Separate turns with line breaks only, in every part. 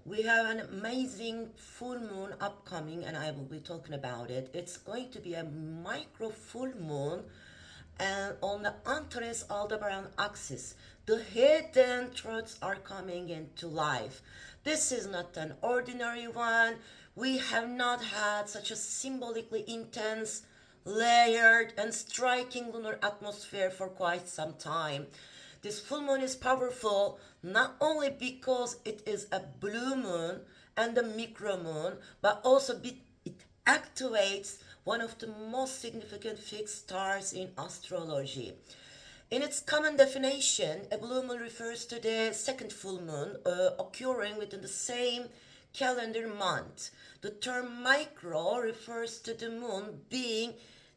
we have an amazing full moon upcoming, and I will be talking about it. It's going to be a micro full moon, and on the Antares Aldebaran axis, the hidden truths are coming into life. This is not an ordinary one. We have not had such a symbolically intense, layered, and striking lunar atmosphere for quite some time. This full moon is powerful not only because it is a blue moon and a micro moon, but also it activates one of the most significant fixed stars in astrology. In its common definition, a blue moon refers to the second full moon occurring within the same calendar month. The term micro refers to the moon being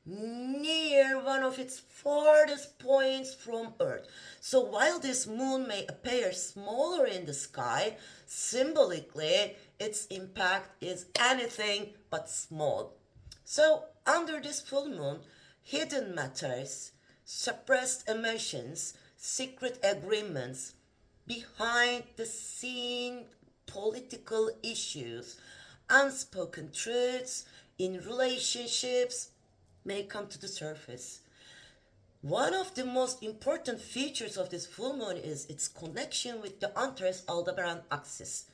near one of its farthest points from Earth. So while this moon may appear smaller in the sky, symbolically its impact is anything but small. So under this full moon, hidden matters, suppressed emotions, secret agreements, behind the scene political issues, unspoken truths in relationships may come to the surface. One of the most important features of this full moon is its connection with the Antares Aldebaran axis.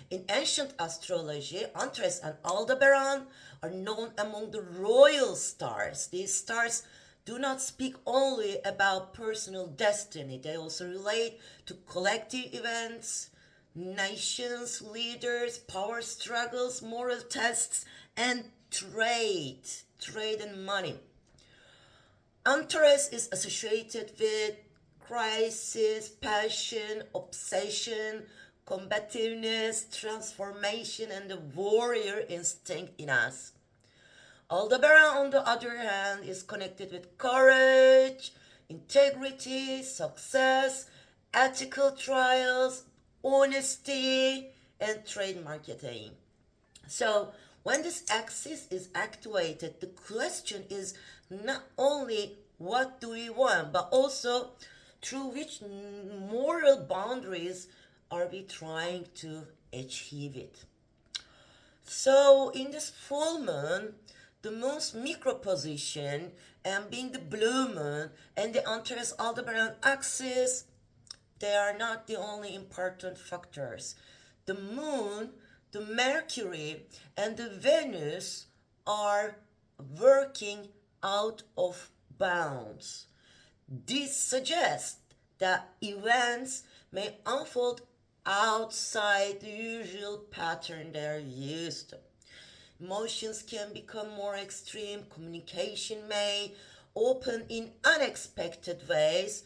In ancient astrology, Antares and Aldebaran are known among the royal stars. These stars do not speak only about personal destiny, they also relate to collective events, nations, leaders, power struggles, moral tests, and trade and money. Antares is associated with crisis, passion, obsession, combativeness, transformation, and the warrior instinct in us. Aldebaran, on the other hand, is connected with courage, integrity, success, ethical trials, honesty, and trade marketing. So, when this axis is activated, the question is not only what do we want, but also through which moral boundaries are we trying to achieve it. So, in this full moon, the moon's micro position and being the blue moon and the Antares Aldebaran axis, they are not the only important factors. The moon, the Mercury, and the Venus are working out of bounds. This suggests that events may unfold outside the usual pattern they're used to. Emotions can become more extreme, communication may open in unexpected ways,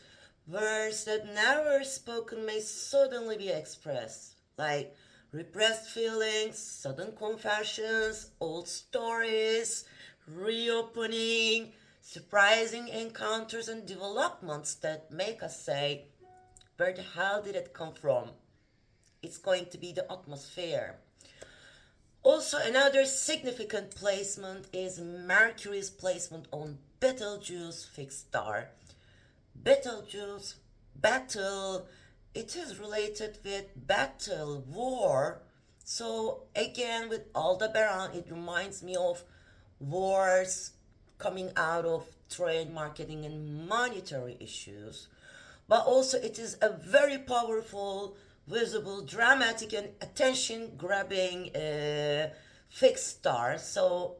words that never spoken may suddenly be expressed, like repressed feelings, sudden confessions, old stories, reopening, surprising encounters, and developments that make us say, where the hell did it come from? It's going to be the atmosphere. Also, another significant placement is Mercury's placement on Betelgeuse fixed star. Betelgeuse, battle, it is related with battle, war. So again, with Aldebaran, it reminds me of wars coming out of trade, marketing, and monetary issues. But also, it is a very powerful, visible, dramatic, and attention-grabbing fixed star. So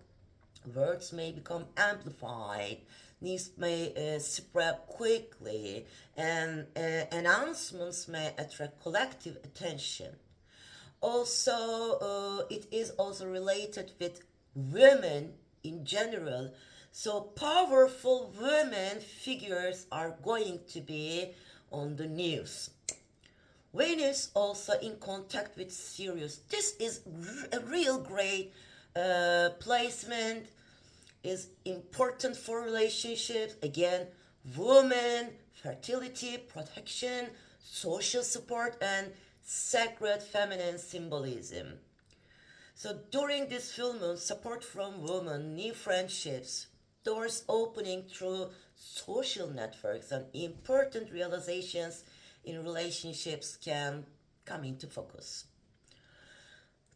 words may become amplified, news may spread quickly, and announcements may attract collective attention. Also, it is also related with women in general. So, powerful women figures are going to be on the news. Venus also in contact with Sirius. This is a real great placement, is important for relationships. Again, women, fertility, protection, social support, and sacred feminine symbolism. So during this full moon, support from women, new friendships, doors opening through social networks, and important realizations in relationships can come into focus.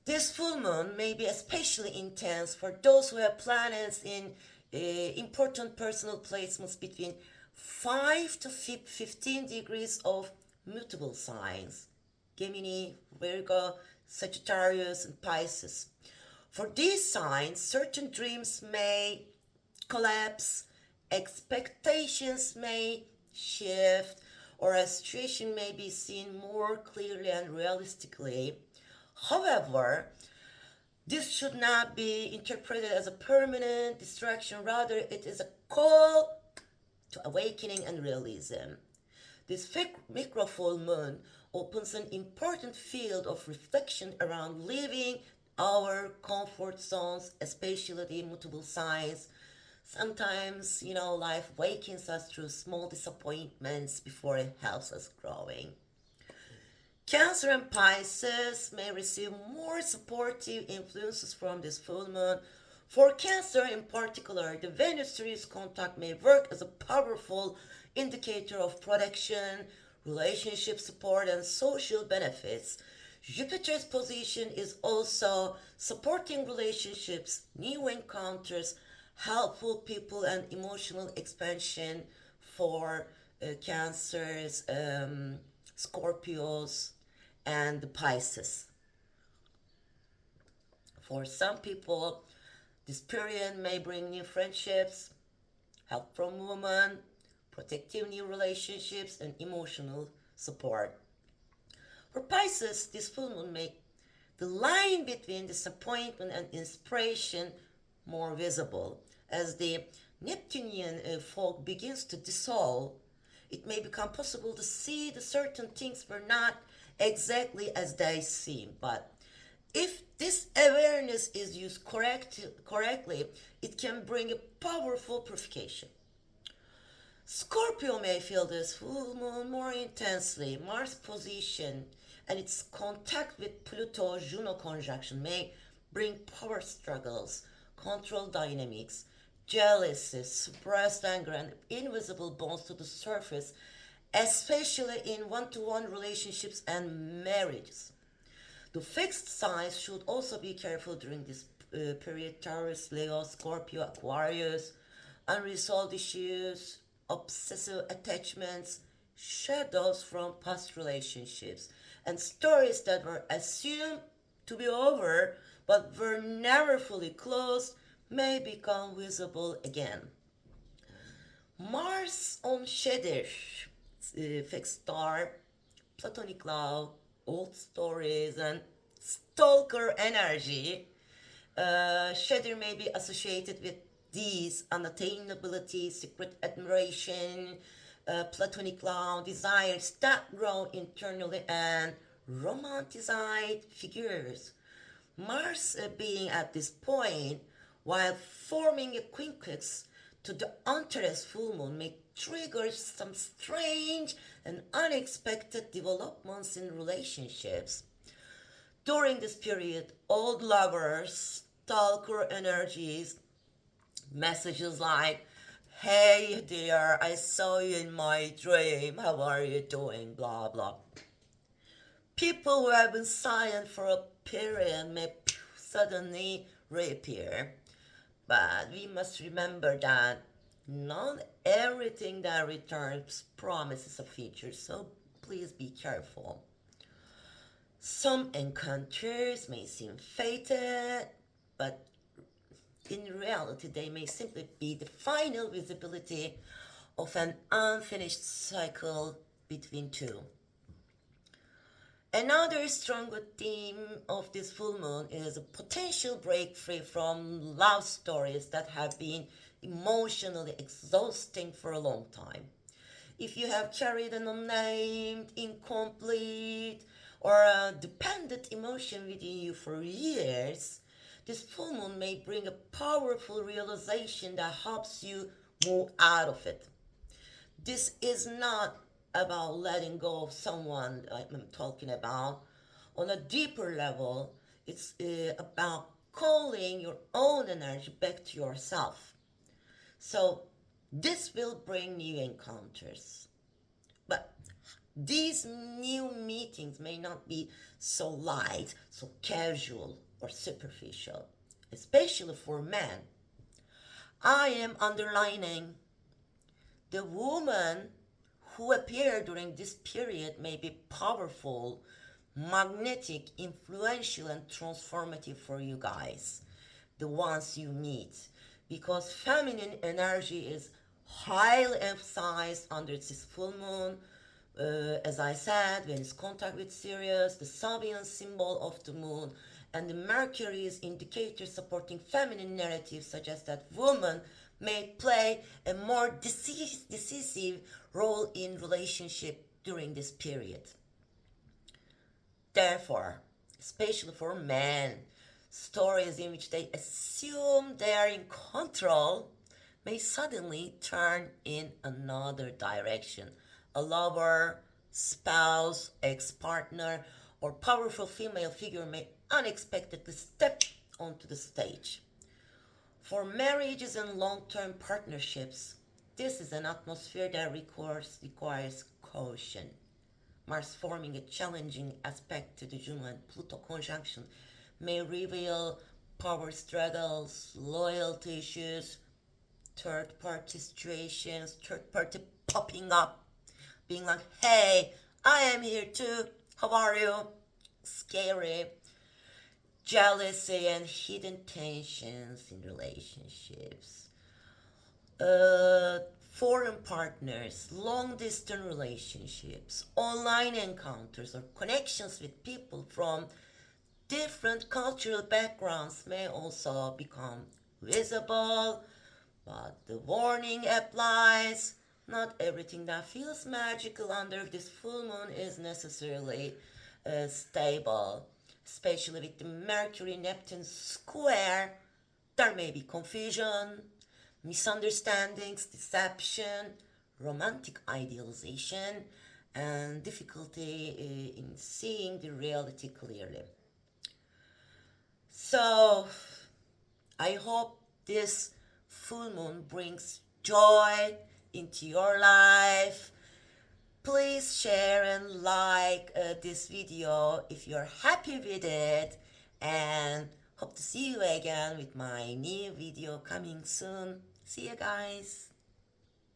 This full moon may be especially intense for those who have planets in important personal placements between 5 to 15 degrees of mutable signs: Gemini, Virgo, Sagittarius, and Pisces. For these signs, certain dreams may collapse, expectations may shift, or a situation may be seen more clearly and realistically. However, this should not be interpreted as a permanent distraction. Rather, it is a call to awakening and realism. This micro full moon opens an important field of reflection around leaving our comfort zones, especially the immutable signs. Sometimes, life wakens us through small disappointments before it helps us growing. Cancer and Pisces may receive more supportive influences from this full moon. For Cancer in particular, the Venus-Sirius contact may work as a powerful indicator of protection, relationship support, and social benefits. Jupiter's position is also supporting relationships, new encounters, helpful people, and emotional expansion for Cancers, Scorpios, and the Pisces. For some people, this period may bring new friendships, help from women, protective new relationships, and emotional support. For Pisces, this full moon make the line between disappointment and inspiration more visible. As the Neptunian fog begins to dissolve, it may become possible to see that certain things were not exactly as they seem. But if this awareness is used correctly, it can bring a powerful purification. Scorpio may feel this full moon more intensely. Mars position and its contact with Pluto-Juno conjunction may bring power struggles, control dynamics, jealousy, suppressed anger, and invisible bonds to the surface, especially in one-to-one relationships and marriages. The fixed signs should also be careful during this period: Taurus, Leo, Scorpio, Aquarius. Unresolved issues, obsessive attachments, shadows from past relationships, and stories that were assumed to be over but were never fully closed may become visible again. Mars on Shadir, fixed star, platonic love, old stories, and stalker energy. Shadir may be associated with these: unattainability, secret admiration, platonic love, desires that grow internally, and romanticized figures. Mars being at this point, while forming a quincunx to the Antares full moon, may trigger some strange and unexpected developments in relationships. During this period, old lovers, stalker energies, messages like, "Hey dear, I saw you in my dream, how are you doing?" blah blah. People who have been silent for a period may suddenly reappear. But we must remember that not everything that returns promises a future, so please be careful. Some encounters may seem fated, but in reality, they may simply be the final visibility of an unfinished cycle between two. Another stronger theme of this full moon is a potential break free from love stories that have been emotionally exhausting for a long time. If you have carried an unnamed, incomplete, or a dependent emotion within you for years, this full moon may bring a powerful realization that helps you move out of it. This is not about letting go of someone I'm talking about. On a deeper level, it's about calling your own energy back to yourself. So, this will bring new encounters. But These new meetings may not be so light, so casual, or superficial, especially for men. I am underlining the woman who appear during this period may be powerful, magnetic, influential, and transformative for you guys, the ones you meet, because feminine energy is highly emphasized under this full moon. As I said, when it's contact with Sirius, the Sabian symbol of the moon, and the Mercury's indicator supporting feminine narratives suggest that women may play a more decisive role in relationship during this period. Therefore, especially for men, stories in which they assume they are in control may suddenly turn in another direction. A lover, spouse, ex partner, or powerful female figure may unexpectedly step onto the stage. For marriages and long term partnerships, this is an atmosphere that requires caution. Mars forming a challenging aspect to the Juno and Pluto conjunction may reveal power struggles, loyalty issues, third party situations, third party popping up, being like, hey, I am here too, how are you? Scary. Jealousy and hidden tensions in relationships. Uh, Foreign partners, long distance relationships, online encounters, or connections with people from different cultural backgrounds may also become visible, but the warning applies. Not everything that feels magical under this full moon is necessarily stable, especially with the Mercury Neptune square. There may be confusion, misunderstandings, deception, romantic idealization, and difficulty in seeing the reality clearly. So, I hope this full moon brings joy into your life. Please share and like this video if you're happy with it, and hope to see you again with my new video coming soon. See you guys.